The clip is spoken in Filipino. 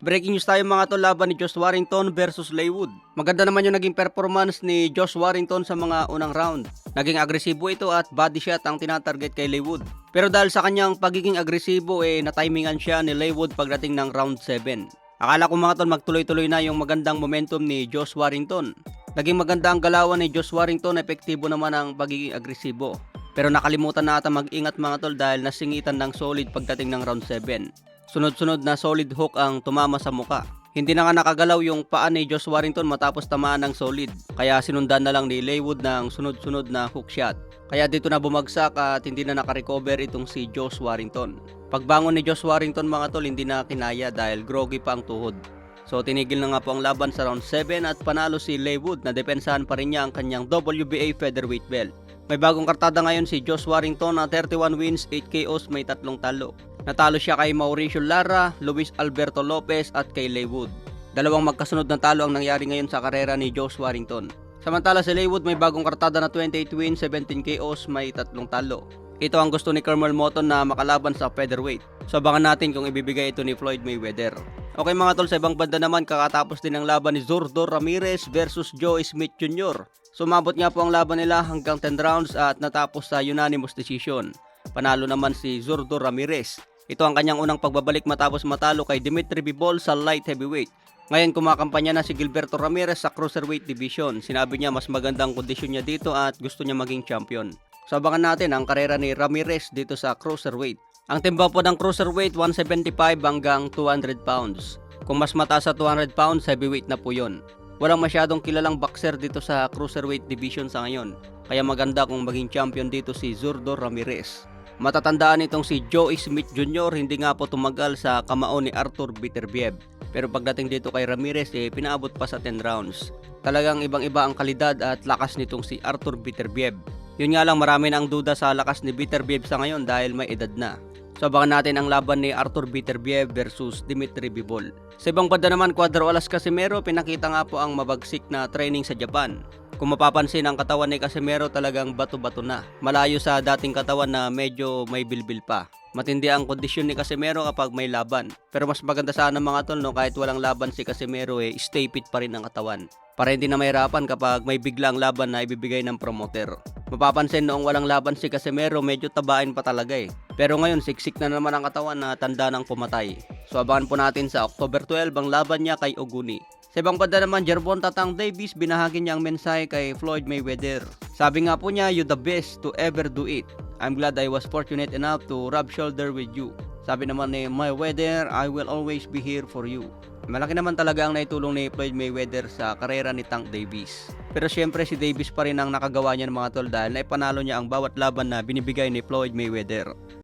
Breaking news tayo mga tol, laban ni Josh Warrington versus Leywood. Maganda naman yung naging performance ni Josh Warrington sa mga unang round. Naging agresibo ito at body shot ang tinatarget kay Leywood. Pero dahil sa kanyang pagiging agresibo natimingan siya ni Leywood pagdating ng round 7. Akala ko mga tol magtuloy-tuloy na yung magandang momentum ni Josh Warrington. Naging maganda ang galawan ni Josh Warrington, epektibo naman ang pagiging agresibo. Pero nakalimutan na ata mag-ingat mga tol dahil nasingitan ng solid pagdating ng round 7. Sunod-sunod na solid hook ang tumama sa muka. Hindi na nga nakagalaw yung paa ni Josh Warrington matapos tamaan ng solid. Kaya sinundan na lang ni Leywood ng sunod-sunod na hook shot. Kaya dito na bumagsak at hindi na nakarecover itong si Josh Warrington. Pagbangon ni Josh Warrington mga tol, hindi na kinaya dahil groggy pa ang tuhod. So tinigil na nga po ang laban sa round 7 at panalo si Leywood na depensahan pa rin niya ang kanyang WBA featherweight belt. May bagong kartada ngayon si Josh Warrington na 31 wins, 8 KOs, may 3 talo. Natalo siya kay Mauricio Lara, Luis Alberto Lopez at kay Leywood. Dalawang magkasunod na talo ang nangyari ngayon sa karera ni Josh Warrington. Samantala si Leywood may bagong kartada na 28 wins, 17 KOs, may 3 talo. Ito ang gusto ni Kermel Moton na makalaban sa featherweight. So abangan natin kung ibibigay ito ni Floyd Mayweather. Okay mga tol, sa ibang banda naman kakatapos din ang laban ni Zurdo Ramirez versus Joe Smith Jr. Sumabot nga po ang laban nila hanggang 10 rounds at natapos sa unanimous decision. Panalo naman si Zurdo Ramirez. Ito ang kanyang unang pagbabalik matapos matalo kay Dimitri Bivol sa light heavyweight. Ngayon kumakampanya na si Gilberto Ramirez sa cruiserweight division. Sinabi niya mas magandang kondisyon niya dito at gusto niya maging champion. So abangan natin ang karera ni Ramirez dito sa cruiserweight. Ang timba po ng cruiserweight 175 hanggang 200 pounds. Kung mas mataas sa 200 pounds, heavyweight na po yun. Walang masyadong kilalang boxer dito sa cruiserweight division sa ngayon. Kaya maganda kung maging champion dito si Zurdo Ramirez. Matatandaan itong si Joe Smith Jr. hindi nga po tumagal sa kamao ni Artur Beterbiev. Pero pagdating dito kay Ramirez pinaabot pa sa 10 rounds. Talagang ibang-iba ang kalidad at lakas nitong si Artur Beterbiev. Yun nga lang, marami na ang duda sa lakas ni Beterbiev sa ngayon dahil may edad na. So abangan natin ang laban ni Artur Beterbiev versus Dimitri Bivol. Sa ibang banda naman, Cuadro Alas Casimero, pinakita nga po ang mabagsik na training sa Japan. Kung mapapansin, ang katawan ni Casimero talagang bato-bato na. Malayo sa dating katawan na medyo may bilbil pa. Matindi ang kondisyon ni Casimero kapag may laban. Pero mas maganda sana mga tol, kahit walang laban si Casimero stay fit pa rin ang katawan. Para hindi na mahirapan kapag may biglang laban na ibibigay ng promoter. Mapapansin noong walang laban si Casimero, medyo tabain pa talaga Pero ngayon siksik na naman ang katawan na tanda ng pumatay. So abangan po natin sa October 12 ang laban niya kay Oguni. Sa ibang banda naman, Gervonta Tank Davis, binahagi niya ang mensahe kay Floyd Mayweather. Sabi nga po niya, "You the best to ever do it. I'm glad I was fortunate enough to rub shoulder with you." Sabi naman ni Mayweather, "I will always be here for you." Malaki naman talaga ang naitulong ni Floyd Mayweather sa karera ni Tank Davis. Pero syempre si Davis pa rin ang nakagawa niya ng mga tol dahil naipanalo niya ang bawat laban na binibigay ni Floyd Mayweather.